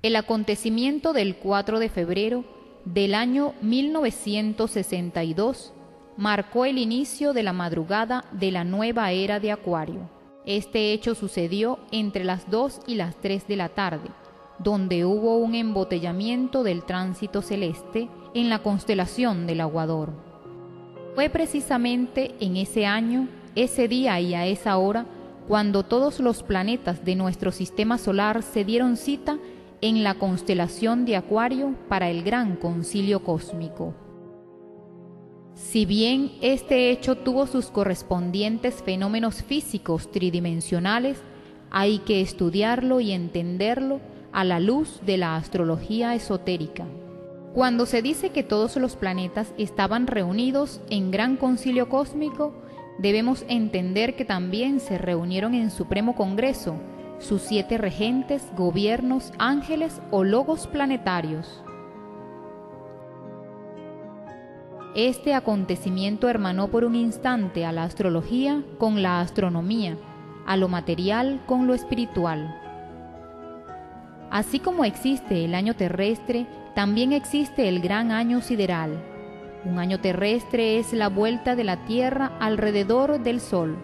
El acontecimiento del 4 de febrero del año 1962 marcó el inicio de la madrugada de la nueva era de Acuario. Este hecho sucedió entre las 2 y las 3 de la tarde, donde hubo un embotellamiento del tránsito celeste en la constelación del Aguador. Fue precisamente en ese año, ese día y a esa hora, cuando todos los planetas de nuestro sistema solar se dieron cita en la constelación de Acuario para el Gran Concilio Cósmico. Si bien este hecho tuvo sus correspondientes fenómenos físicos tridimensionales, hay que estudiarlo y entenderlo a la luz de la astrología esotérica. Cuando se dice que todos los planetas estaban reunidos en Gran Concilio Cósmico, debemos entender que también se reunieron en Supremo Congreso sus 7 regentes, gobiernos, ángeles o logos planetarios. Este acontecimiento hermanó por un instante a la astrología con la astronomía, a lo material con lo espiritual. Así como existe el año terrestre, también existe el gran año sideral. Un año terrestre es la vuelta de la Tierra alrededor del Sol.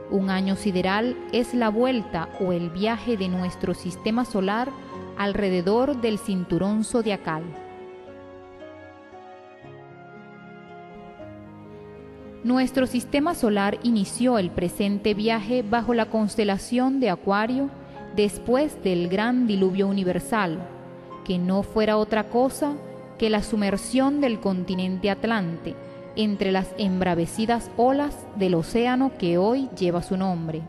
Un año sideral es la vuelta o el viaje de nuestro sistema solar alrededor del cinturón zodiacal. Nuestro sistema solar inició el presente viaje bajo la constelación de Acuario después del gran diluvio universal, que no fuera otra cosa que la sumersión del continente Atlante entre las embravecidas olas del océano que hoy lleva su nombre.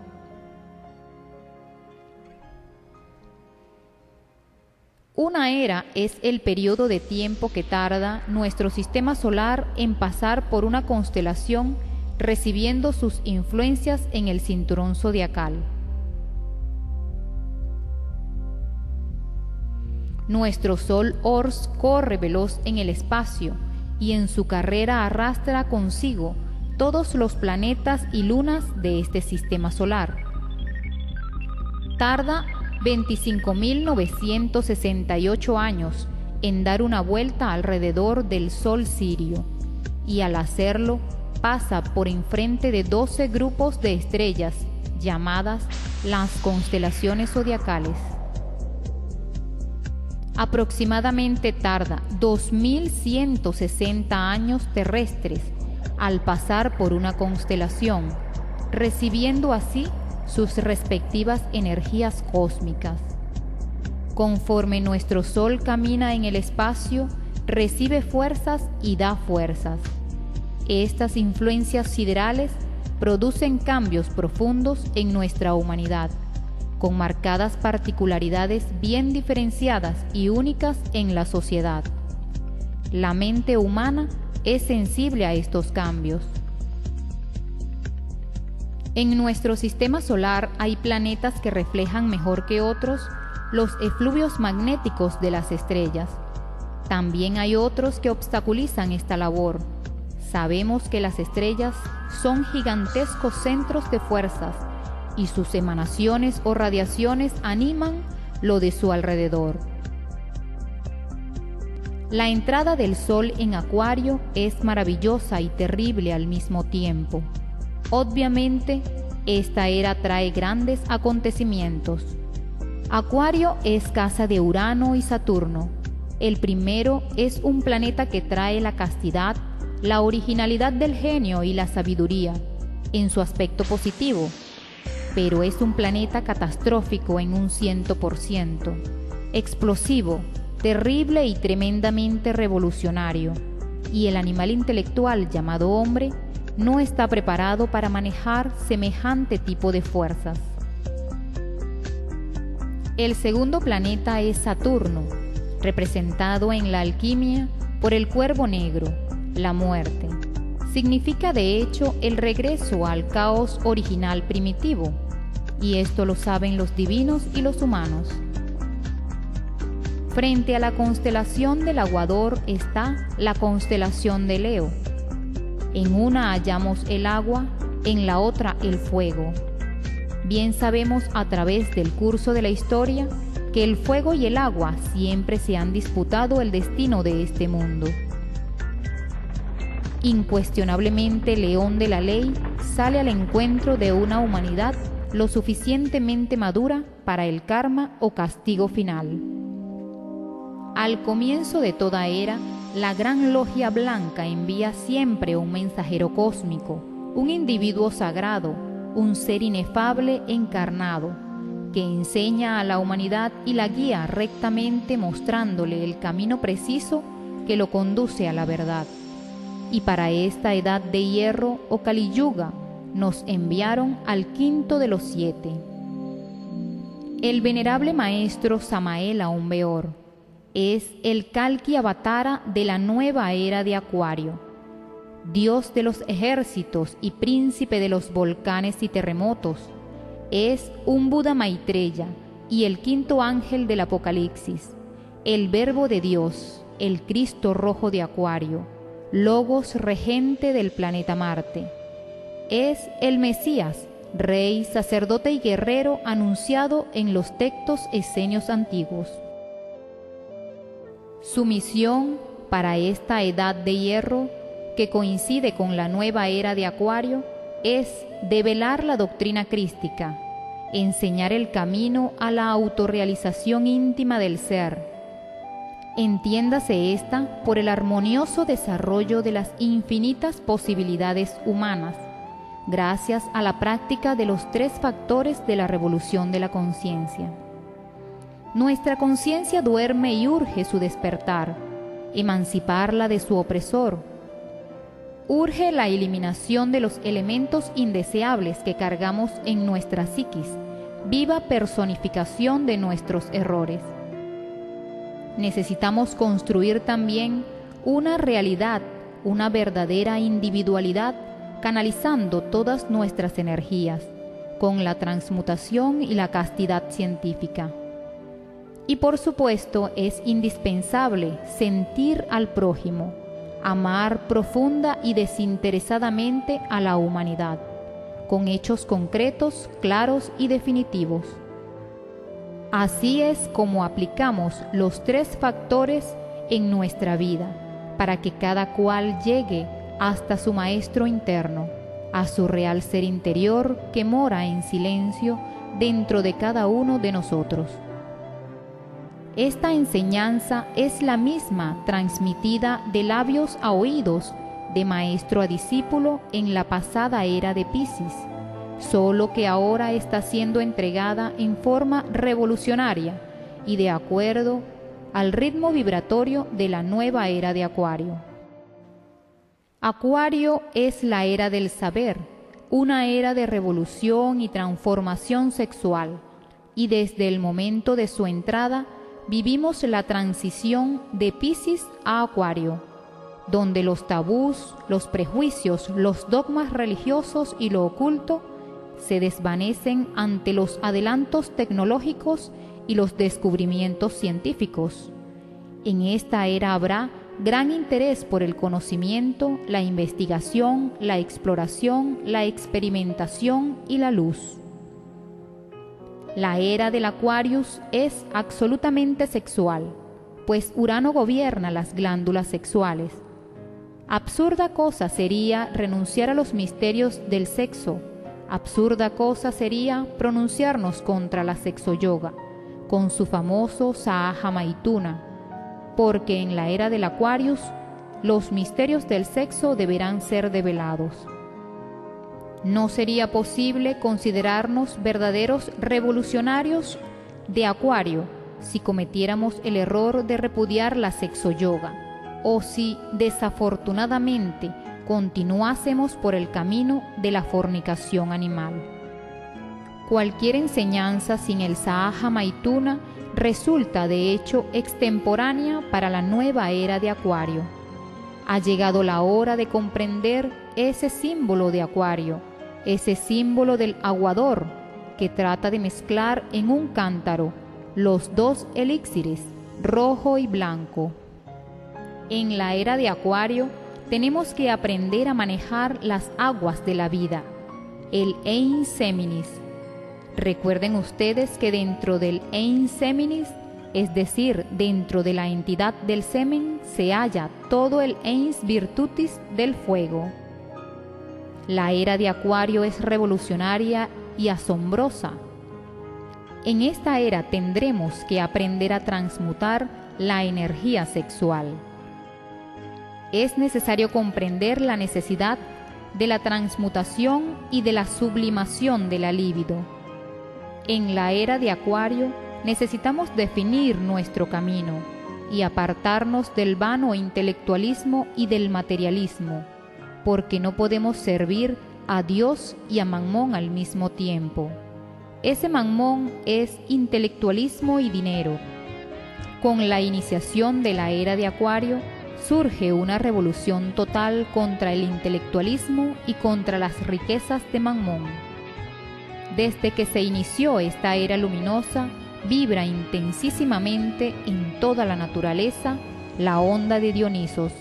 Una era es el periodo de tiempo que tarda nuestro sistema solar en pasar por una constelación recibiendo sus influencias en el cinturón zodiacal. Nuestro Sol Ors corre veloz en el espacio y en su carrera arrastra consigo todos los planetas y lunas de este sistema solar. Tarda 25.968 años en dar una vuelta alrededor del Sol Sirio, y al hacerlo pasa por enfrente de 12 grupos de estrellas llamadas las constelaciones zodiacales. Aproximadamente tarda 2.160 años terrestres al pasar por una constelación, recibiendo así sus respectivas energías cósmicas. Conforme nuestro Sol camina en el espacio, recibe fuerzas y da fuerzas. Estas influencias siderales producen cambios profundos en nuestra humanidad, con marcadas particularidades bien diferenciadas y únicas en la sociedad. La mente humana es sensible a estos cambios. En nuestro sistema solar hay planetas que reflejan mejor que otros los efluvios magnéticos de las estrellas. También hay otros que obstaculizan esta labor. Sabemos que las estrellas son gigantescos centros de fuerzas y sus emanaciones o radiaciones animan lo de su alrededor. La entrada del Sol en Acuario es maravillosa y terrible al mismo tiempo. Obviamente, esta era trae grandes acontecimientos. Acuario es casa de Urano y Saturno. El primero es un planeta que trae la castidad, la originalidad del genio y la sabiduría, en su aspecto positivo, pero es un planeta catastrófico en un 100%, explosivo, terrible y tremendamente revolucionario, y el animal intelectual llamado hombre no está preparado para manejar semejante tipo de fuerzas. El segundo planeta es Saturno, representado en la alquimia por el cuervo negro, la muerte. Significa de hecho el regreso al caos original primitivo, y esto lo saben los divinos y los humanos. Frente a la constelación del Aguador está la constelación de Leo. En una hallamos el agua, en la otra el fuego. Bien sabemos a través del curso de la historia que el fuego y el agua siempre se han disputado el destino de este mundo. Incuestionablemente León de la Ley sale al encuentro de una humanidad lo suficientemente madura para el karma o castigo final. Al comienzo de toda era, la Gran Logia Blanca envía siempre un mensajero cósmico, un individuo sagrado, un ser inefable encarnado, que enseña a la humanidad y la guía rectamente mostrándole el camino preciso que lo conduce a la verdad. Y para esta edad de hierro o Kali Yuga nos enviaron al quinto de los 7. El venerable maestro Samael Aun Weor es el Kalki Avatara de la nueva era de Acuario, Dios de los ejércitos y príncipe de los volcanes y terremotos. Es un Buda Maitreya y el quinto ángel del Apocalipsis, el Verbo de Dios, el Cristo rojo de Acuario, Logos regente del planeta Marte. Es el Mesías, rey, sacerdote y guerrero anunciado en los textos esenios antiguos. Su misión para esta edad de hierro, que coincide con la nueva era de Acuario, es develar la doctrina crística, enseñar el camino a la autorrealización íntima del ser. Entiéndase esta por el armonioso desarrollo de las infinitas posibilidades humanas, gracias a la práctica de los 3 factores de la revolución de la conciencia. Nuestra conciencia duerme y urge su despertar, emanciparla de su opresor. Urge la eliminación de los elementos indeseables que cargamos en nuestra psiquis, viva personificación de nuestros errores. Necesitamos construir también una realidad, una verdadera individualidad, canalizando todas nuestras energías, con la transmutación y la castidad científica. Y por supuesto es indispensable sentir al prójimo, amar profunda y desinteresadamente a la humanidad, con hechos concretos, claros y definitivos. Así es como aplicamos los 3 factores en nuestra vida, para que cada cual llegue hasta su maestro interno, a su real ser interior que mora en silencio dentro de cada uno de nosotros. Esta enseñanza es la misma transmitida de labios a oídos, de maestro a discípulo en la pasada era de Piscis, solo que ahora está siendo entregada en forma revolucionaria y de acuerdo al ritmo vibratorio de la nueva era de Acuario. Acuario es la era del saber, una era de revolución y transformación sexual, y desde el momento de su entrada vivimos la transición de Piscis a Acuario, donde los tabús, los prejuicios, los dogmas religiosos y lo oculto se desvanecen ante los adelantos tecnológicos y los descubrimientos científicos. En esta era habrá gran interés por el conocimiento, la investigación, la exploración, la experimentación y la luz. La era del Aquarius es absolutamente sexual, pues Urano gobierna las glándulas sexuales. Absurda cosa sería renunciar a los misterios del sexo. Absurda cosa sería pronunciarnos contra la sexoyoga, con su famoso Sahaja Maituna, porque en la era del Aquarius los misterios del sexo deberán ser develados. No sería posible considerarnos verdaderos revolucionarios de Acuario si cometiéramos el error de repudiar la sexoyoga, o si desafortunadamente continuásemos por el camino de la fornicación animal. Cualquier enseñanza sin el Sahaja Maituna resulta de hecho extemporánea para la nueva era de Acuario. Ha llegado la hora de comprender ese símbolo de Acuario, ese símbolo del aguador que trata de mezclar en un cántaro los dos elixires, rojo y blanco. En la era de Acuario tenemos que aprender a manejar las aguas de la vida, el Ein Seminis. Recuerden ustedes que dentro del Ein Seminis, es decir, dentro de la entidad del semen, se halla todo el Eins Virtutis del fuego. La era de Acuario es revolucionaria y asombrosa. En esta era tendremos que aprender a transmutar la energía sexual. Es necesario comprender la necesidad de la transmutación y de la sublimación de la libido. En la era de Acuario necesitamos definir nuestro camino y apartarnos del vano intelectualismo y del materialismo, porque no podemos servir a Dios y a Mammón al mismo tiempo. Ese Mammón es intelectualismo y dinero. Con la iniciación de la era de Acuario surge una revolución total contra el intelectualismo y contra las riquezas de Mammón. Desde que se inició esta era luminosa, vibra intensísimamente en toda la naturaleza la onda de Dionisos,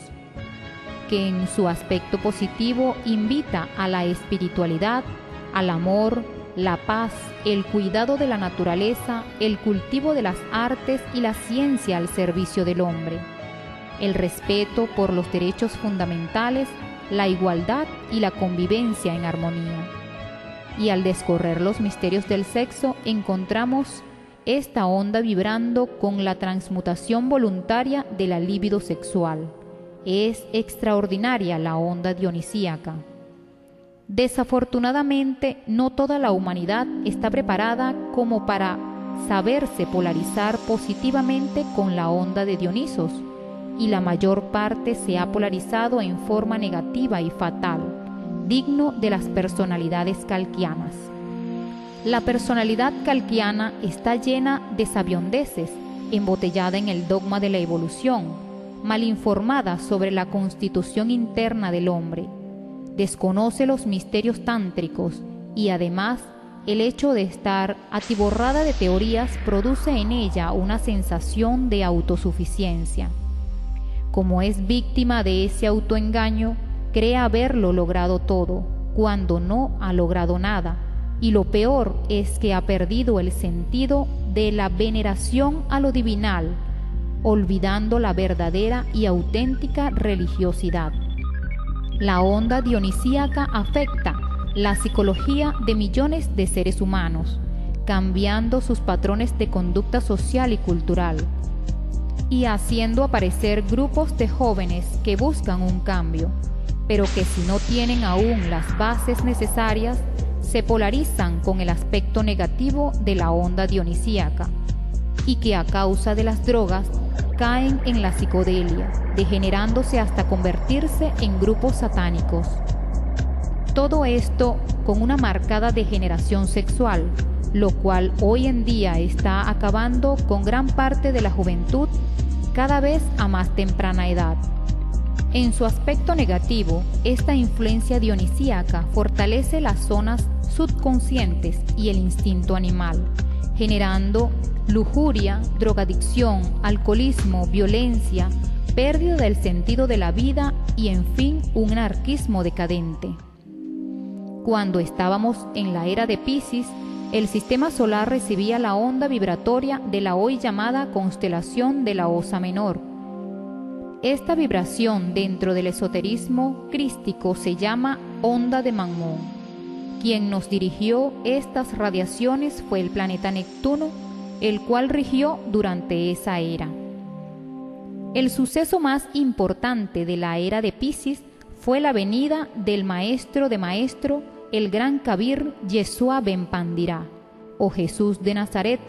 que en su aspecto positivo invita a la espiritualidad, al amor, la paz, el cuidado de la naturaleza, el cultivo de las artes y la ciencia al servicio del hombre, el respeto por los derechos fundamentales, la igualdad y la convivencia en armonía. Y al descorrer los misterios del sexo encontramos esta onda vibrando con la transmutación voluntaria de la libido sexual. Es extraordinaria la onda dionisíaca. Desafortunadamente, no toda la humanidad está preparada como para saberse polarizar positivamente con la onda de Dionisos, y la mayor parte se ha polarizado en forma negativa y fatal, digno de las personalidades calquianas. La personalidad calquiana está llena de sabiondeces, embotellada en el dogma de la evolución, mal informada sobre la constitución interna del hombre, desconoce los misterios tántricos y además el hecho de estar atiborrada de teorías produce en ella una sensación de autosuficiencia. Como es víctima de ese autoengaño, cree haberlo logrado todo, cuando no ha logrado nada, y lo peor es que ha perdido el sentido de la veneración a lo divinal, olvidando la verdadera y auténtica religiosidad. La onda dionisíaca afecta la psicología de millones de seres humanos, cambiando sus patrones de conducta social y cultural, y haciendo aparecer grupos de jóvenes que buscan un cambio, pero que si no tienen aún las bases necesarias, se polarizan con el aspecto negativo de la onda dionisíaca, y que a causa de las drogas caen en la psicodelia, degenerándose hasta convertirse en grupos satánicos. Todo esto con una marcada degeneración sexual, lo cual hoy en día está acabando con gran parte de la juventud cada vez a más temprana edad. En su aspecto negativo, esta influencia dionisíaca fortalece las zonas subconscientes y el instinto animal, generando lujuria, drogadicción, alcoholismo, violencia, pérdida del sentido de la vida y, en fin, un anarquismo decadente. Cuando estábamos en la era de Piscis, el sistema solar recibía la onda vibratoria de la hoy llamada constelación de la Osa Menor. Esta vibración dentro del esoterismo crístico se llama onda de Mammón. Quien nos dirigió estas radiaciones fue el planeta Neptuno, el cual rigió durante esa era. El suceso más importante de la era de Piscis fue la venida del maestro de maestro, el gran Kabir Yeshua ben Pandirá, o Jesús de Nazaret.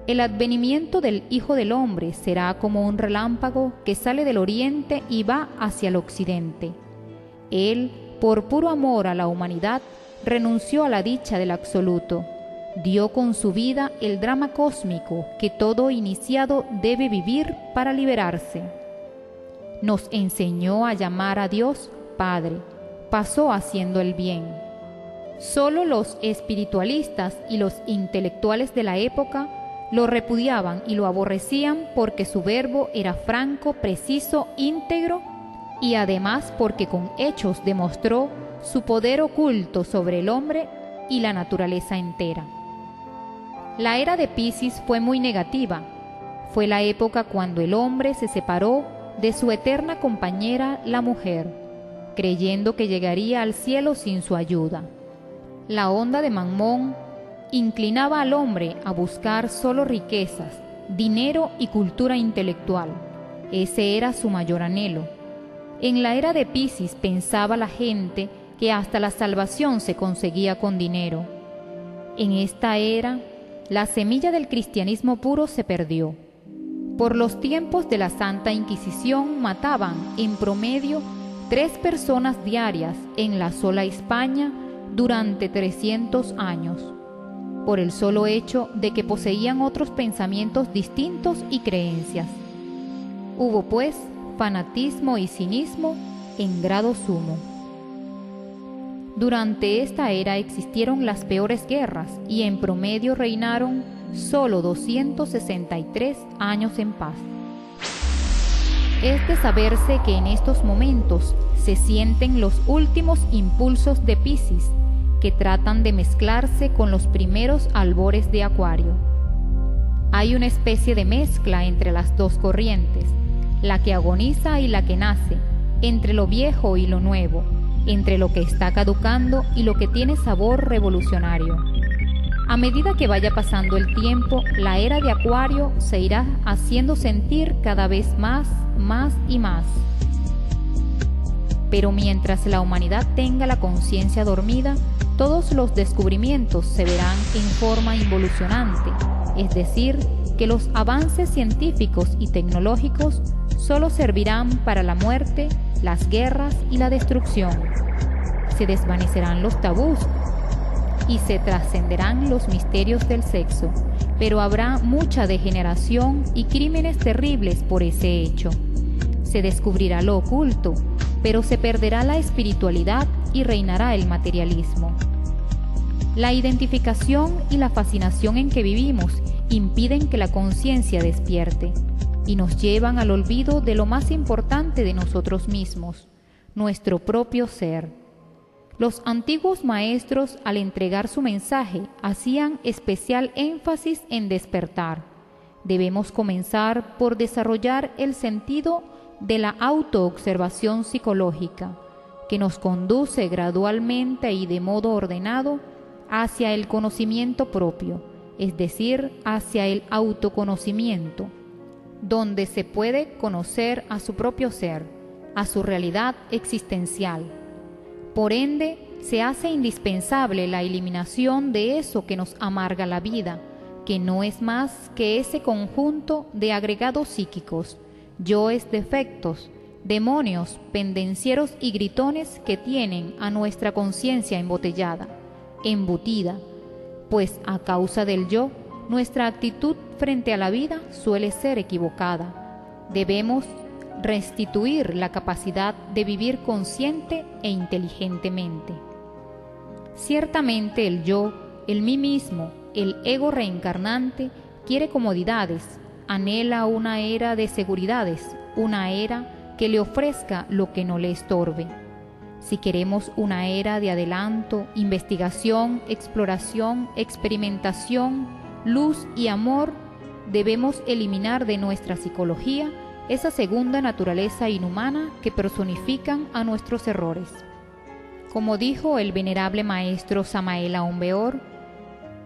El advenimiento del Hijo del Hombre será como un relámpago que sale del oriente y va hacia el occidente. Él, por puro amor a la humanidad, renunció a la dicha del absoluto, dio con su vida el drama cósmico que todo iniciado debe vivir para liberarse. Nos enseñó a llamar a Dios Padre, pasó haciendo el bien. Solo los espiritualistas y los intelectuales de la época lo repudiaban y lo aborrecían porque su verbo era franco, preciso, íntegro y además porque con hechos demostró su poder oculto sobre el hombre y la naturaleza entera. La era de Piscis fue muy negativa. Fue la época cuando el hombre se separó de su eterna compañera, la mujer, creyendo que llegaría al cielo sin su ayuda. La onda de Mamón inclinaba al hombre a buscar solo riquezas, dinero y cultura intelectual. Ese era su mayor anhelo. En la era de Piscis pensaba la gente que hasta la salvación se conseguía con dinero. En esta era, la semilla del cristianismo puro se perdió. Por los tiempos de la Santa Inquisición mataban, en promedio, 3 personas diarias en la sola España durante 300 años, por el solo hecho de que poseían otros pensamientos distintos y creencias. Hubo, pues, fanatismo y cinismo en grado sumo. Durante esta era existieron las peores guerras y en promedio reinaron solo 263 años en paz. Es de saberse que en estos momentos se sienten los últimos impulsos de Piscis, que tratan de mezclarse con los primeros albores de Acuario. Hay una especie de mezcla entre las dos corrientes, la que agoniza y la que nace, entre lo viejo y lo nuevo, entre lo que está caducando y lo que tiene sabor revolucionario. A medida que vaya pasando el tiempo, la era de Acuario se irá haciendo sentir cada vez más y más. Pero mientras la humanidad tenga la conciencia dormida, todos los descubrimientos se verán en forma involucionante, es decir, que los avances científicos y tecnológicos solo servirán para la muerte, las guerras y la destrucción. Se desvanecerán los tabús y se trascenderán los misterios del sexo, pero habrá mucha degeneración y crímenes terribles por ese hecho. Se descubrirá lo oculto, pero se perderá la espiritualidad y reinará el materialismo. La identificación y la fascinación en que vivimos impiden que la conciencia despierte y nos llevan al olvido de lo más importante de nosotros mismos, nuestro propio ser. Los antiguos maestros, al entregar su mensaje, hacían especial énfasis en despertar. Debemos comenzar por desarrollar el sentido de la autoobservación psicológica, que nos conduce gradualmente y de modo ordenado hacia el conocimiento propio, es decir, hacia el autoconocimiento, donde se puede conocer a su propio ser, a su realidad existencial. Por ende, se hace indispensable la eliminación de eso que nos amarga la vida, que no es más que ese conjunto de agregados psíquicos, yoes defectos, demonios, pendencieros y gritones que tienen a nuestra conciencia embotellada, embutida, pues a causa del yo, nuestra actitud frente a la vida suele ser equivocada. Debemos restituir la capacidad de vivir consciente e inteligentemente. Ciertamente el yo, el mí mismo, el ego reencarnante, quiere comodidades, anhela una era de seguridades, una era que le ofrezca lo que no le estorbe. Si queremos una era de adelanto, investigación, exploración, experimentación, luz y amor, debemos eliminar de nuestra psicología esa segunda naturaleza inhumana que personifican a nuestros errores. Como dijo el venerable maestro Samael Aun Weor,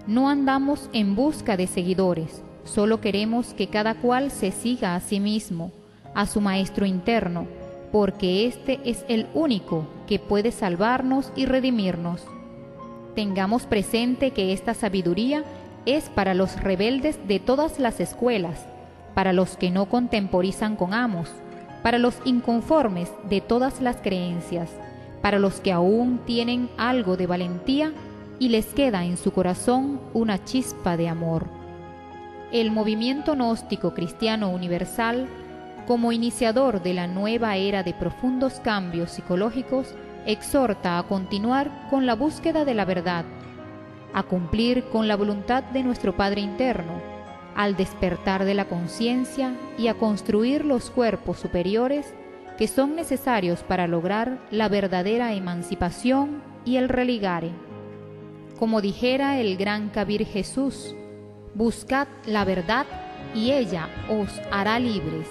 no andamos en busca de seguidores, solo queremos que cada cual se siga a sí mismo, a su maestro interno, porque éste es el único que puede salvarnos y redimirnos. Tengamos presente que esta sabiduría es para los rebeldes de todas las escuelas, para los que no contemporizan con amos, para los inconformes de todas las creencias, para los que aún tienen algo de valentía y les queda en su corazón una chispa de amor. El movimiento gnóstico cristiano universal, como iniciador de la nueva era de profundos cambios psicológicos, exhorta a continuar con la búsqueda de la verdad, a cumplir con la voluntad de nuestro Padre interno, al despertar de la conciencia y a construir los cuerpos superiores que son necesarios para lograr la verdadera emancipación y el religare. Como dijera el gran Kabir Jesús, buscad la verdad y ella os hará libres.